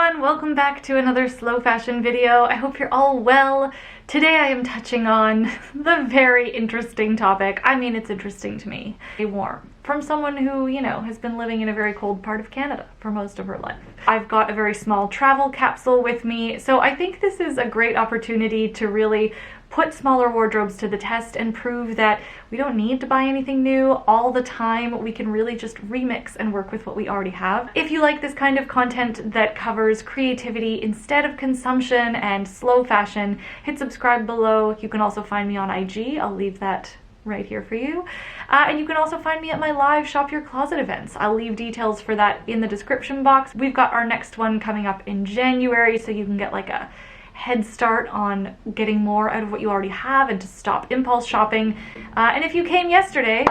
everyone, welcome back to another slow fashion video. I hope you're all well. Today I am touching on the very interesting topic. I mean, it's interesting to me. Warm. From someone who, has been living in a very cold part of Canada for most of her life. I've got a very small travel capsule with me, so I think this is a great opportunity to really put smaller wardrobes to the test and prove that we don't need to buy anything new all the time. We can really just remix and work with what we already have. If you like this kind of content that covers creativity instead of consumption and slow fashion, hit subscribe below. You can also find me on IG. I'll leave that right here for you. And you can also find me at my live Shop Your Closet events. I'll leave details for that in the description box. We've got our next one coming up in January, so you can get like a head start on getting more out of what you already have and to stop impulse shopping. And if you came yesterday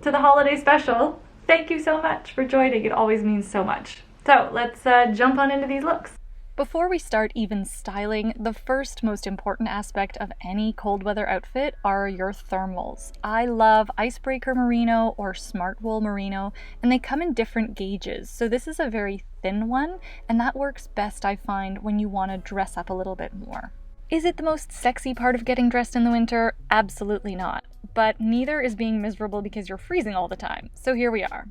to the holiday special, thank you so much for joining. It always means so much. So let's jump on into these looks. Before we start even styling, the first most important aspect of any cold weather outfit are your thermals. I love Icebreaker Merino or Smart Wool Merino, and they come in different gauges. So this is a very thin one, and that works best, I find, when you want to dress up a little bit more. Is it the most sexy part of getting dressed in the winter? Absolutely not. But neither is being miserable because you're freezing all the time. So here we are.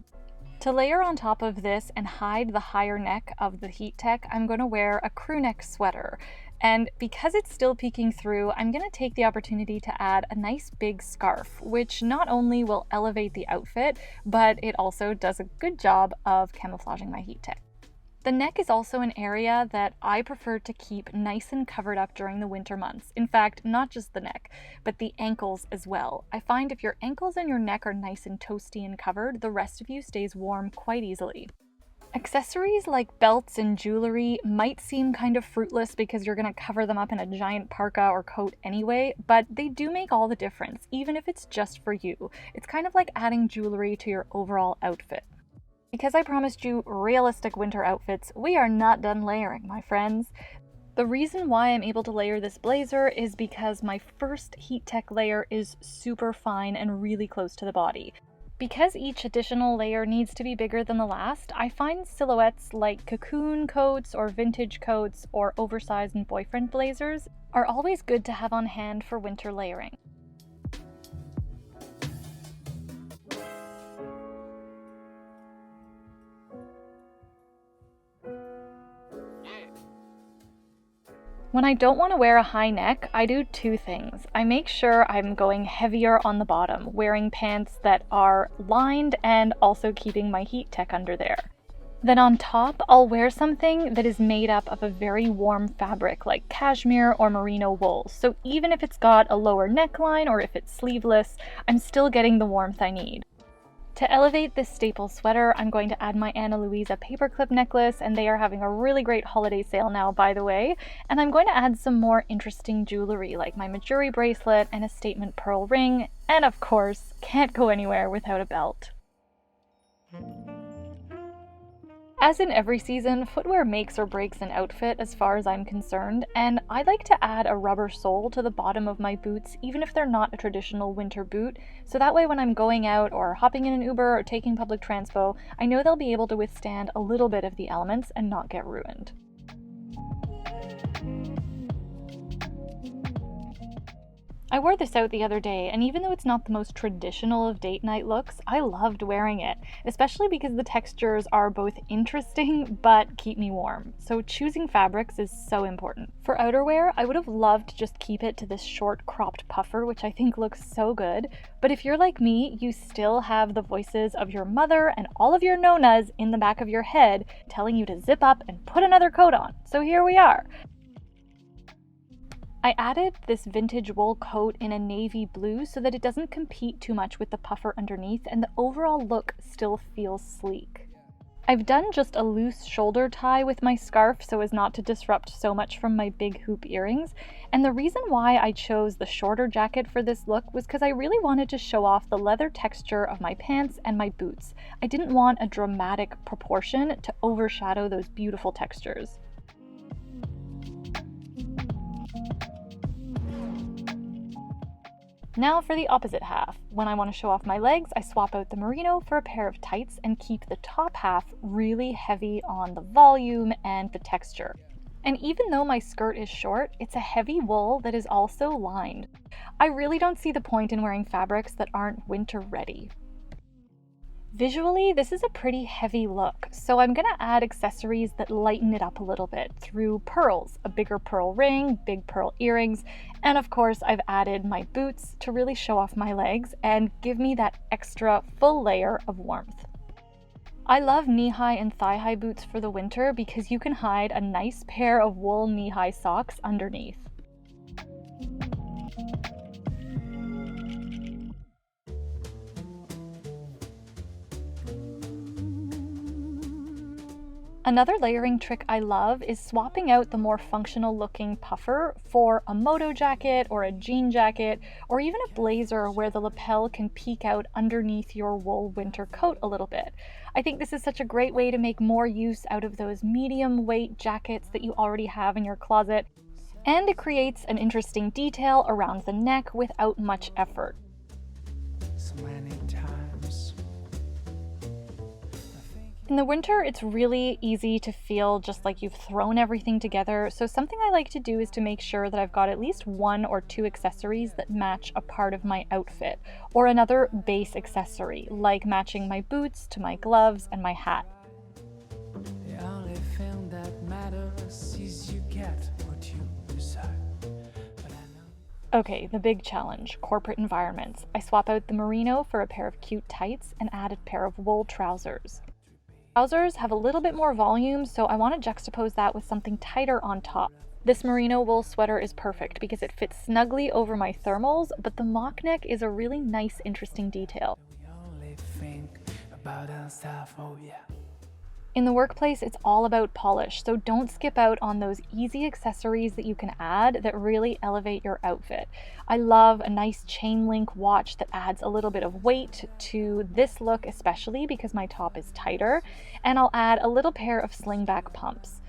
To layer on top of this and hide the higher neck of the heat tech, I'm going to wear a crew neck sweater. And because it's still peeking through, I'm going to take the opportunity to add a nice big scarf, which not only will elevate the outfit, but it also does a good job of camouflaging my heat tech. The neck is also an area that I prefer to keep nice and covered up during the winter months. In fact, not just the neck, but the ankles as well. I find if your ankles and your neck are nice and toasty and covered, the rest of you stays warm quite easily. Accessories like belts and jewelry might seem kind of fruitless because you're going to cover them up in a giant parka or coat anyway, but they do make all the difference, even if it's just for you. It's kind of like adding jewelry to your overall outfit. Because I promised you realistic winter outfits, we are not done layering, my friends. The reason why I'm able to layer this blazer is because my first heat tech layer is super fine and really close to the body. Because each additional layer needs to be bigger than the last, I find silhouettes like cocoon coats or vintage coats or oversized boyfriend blazers are always good to have on hand for winter layering. When I don't want to wear a high neck, I do two things. I make sure I'm going heavier on the bottom, wearing pants that are lined and also keeping my heat tech under there. Then on top, I'll wear something that is made up of a very warm fabric like cashmere or merino wool. So even if it's got a lower neckline or if it's sleeveless, I'm still getting the warmth I need. To elevate this staple sweater, I'm going to add my Luisa paperclip necklace, and they are having a really great holiday sale now, by the way. And I'm going to add some more interesting jewelry, like my Majuri bracelet and a statement pearl ring, and of course, can't go anywhere without a belt. As in every season, footwear makes or breaks an outfit as far as I'm concerned, and I like to add a rubber sole to the bottom of my boots even if they're not a traditional winter boot, so that way when I'm going out or hopping in an Uber or taking public transpo, I know they'll be able to withstand a little bit of the elements and not get ruined. I wore this out the other day, and even though it's not the most traditional of date night looks, I loved wearing it, especially because the textures are both interesting but keep me warm. So choosing fabrics is so important. For outerwear, I would have loved to just keep it to this short cropped puffer, which I think looks so good. But if you're like me, you still have the voices of your mother and all of your nonas in the back of your head telling you to zip up and put another coat on. So here we are. I added this vintage wool coat in a navy blue so that it doesn't compete too much with the puffer underneath and the overall look still feels sleek. I've done just a loose shoulder tie with my scarf so as not to disrupt so much from my big hoop earrings, and the reason why I chose the shorter jacket for this look was because I really wanted to show off the leather texture of my pants and my boots. I didn't want a dramatic proportion to overshadow those beautiful textures. Now for the opposite half. When I want to show off my legs, I swap out the merino for a pair of tights and keep the top half really heavy on the volume and the texture. And even though my skirt is short, it's a heavy wool that is also lined. I really don't see the point in wearing fabrics that aren't winter ready. Visually, this is a pretty heavy look, so I'm gonna add accessories that lighten it up a little bit through pearls, a bigger pearl ring, big pearl earrings, and of course I've added my boots to really show off my legs and give me that extra full layer of warmth. I love knee-high and thigh-high boots for the winter because you can hide a nice pair of wool knee-high socks underneath. Another layering trick I love is swapping out the more functional looking puffer for a moto jacket or a jean jacket or even a blazer where the lapel can peek out underneath your wool winter coat a little bit. I think this is such a great way to make more use out of those medium weight jackets that you already have in your closet, and it creates an interesting detail around the neck without much effort. In the winter, it's really easy to feel just like you've thrown everything together, so something I like to do is to make sure that I've got at least 1 or 2 accessories that match a part of my outfit, or another base accessory, like matching my boots to my gloves and my hat. The only thing that matters is you get what you decide. Okay, the big challenge, corporate environments. I swap out the merino for a pair of cute tights and add a pair of wool trousers. Trousers have a little bit more volume, so I want to juxtapose that with something tighter on top. This merino wool sweater is perfect because it fits snugly over my thermals, but the mock neck is a really nice, interesting detail. In the workplace, it's all about polish, so don't skip out on those easy accessories that you can add that really elevate your outfit. I love a nice chain link watch that adds a little bit of weight to this look, especially because my top is tighter, and I'll add a little pair of slingback pumps.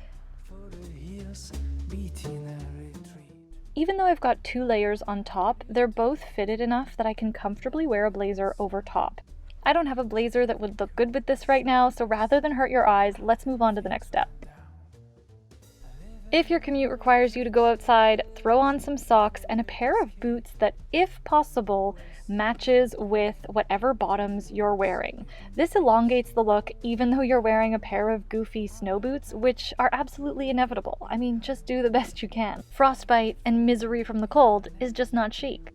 Even though I've got 2 layers on top, they're both fitted enough that I can comfortably wear a blazer over top. I don't have a blazer that would look good with this right now, so rather than hurt your eyes, let's move on to the next step. If your commute requires you to go outside, throw on some socks and a pair of boots that, if possible, matches with whatever bottoms you're wearing. This elongates the look even though you're wearing a pair of goofy snow boots, which are absolutely inevitable. I mean, just do the best you can. Frostbite and misery from the cold is just not chic.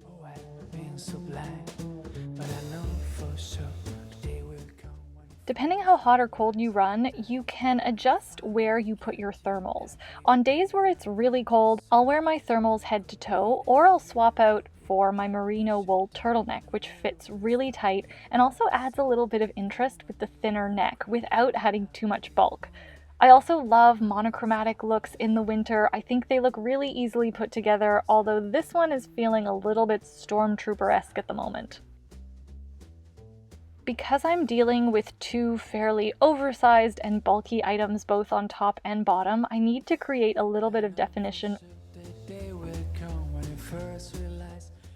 Depending how hot or cold you run, you can adjust where you put your thermals. On days where it's really cold, I'll wear my thermals head to toe, or I'll swap out for my merino wool turtleneck, which fits really tight and also adds a little bit of interest with the thinner neck without adding too much bulk. I also love monochromatic looks in the winter. I think they look really easily put together, although this one is feeling a little bit stormtrooper-esque at the moment. Because I'm dealing with 2 fairly oversized and bulky items both on top and bottom, I need to create a little bit of definition.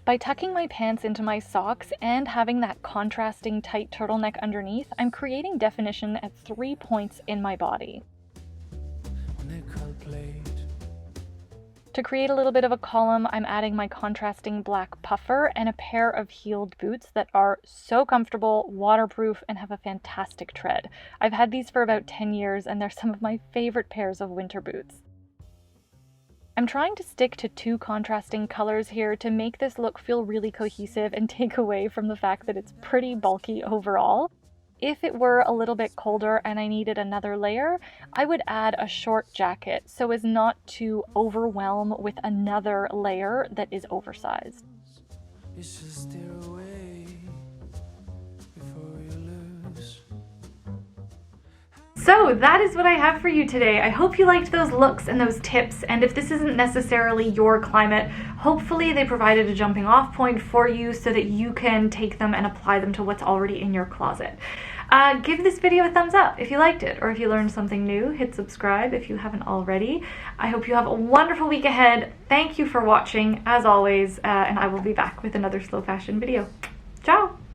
By tucking my pants into my socks and having that contrasting tight turtleneck underneath, I'm creating definition at 3 points in my body. To create a little bit of a column, I'm adding my contrasting black puffer and a pair of heeled boots that are so comfortable, waterproof, and have a fantastic tread. I've had these for about 10 years and they're some of my favorite pairs of winter boots. I'm trying to stick to 2 contrasting colors here to make this look feel really cohesive and take away from the fact that it's pretty bulky overall. If it were a little bit colder and I needed another layer, I would add a short jacket so as not to overwhelm with another layer that is oversized. So that is what I have for you today. I hope you liked those looks and those tips, and if this isn't necessarily your climate, hopefully they provided a jumping off point for you so that you can take them and apply them to what's already in your closet. Give this video a thumbs up if you liked it, or if you learned something new, hit subscribe if you haven't already. I hope you have a wonderful week ahead. Thank you for watching, as always, and I will be back with another slow fashion video.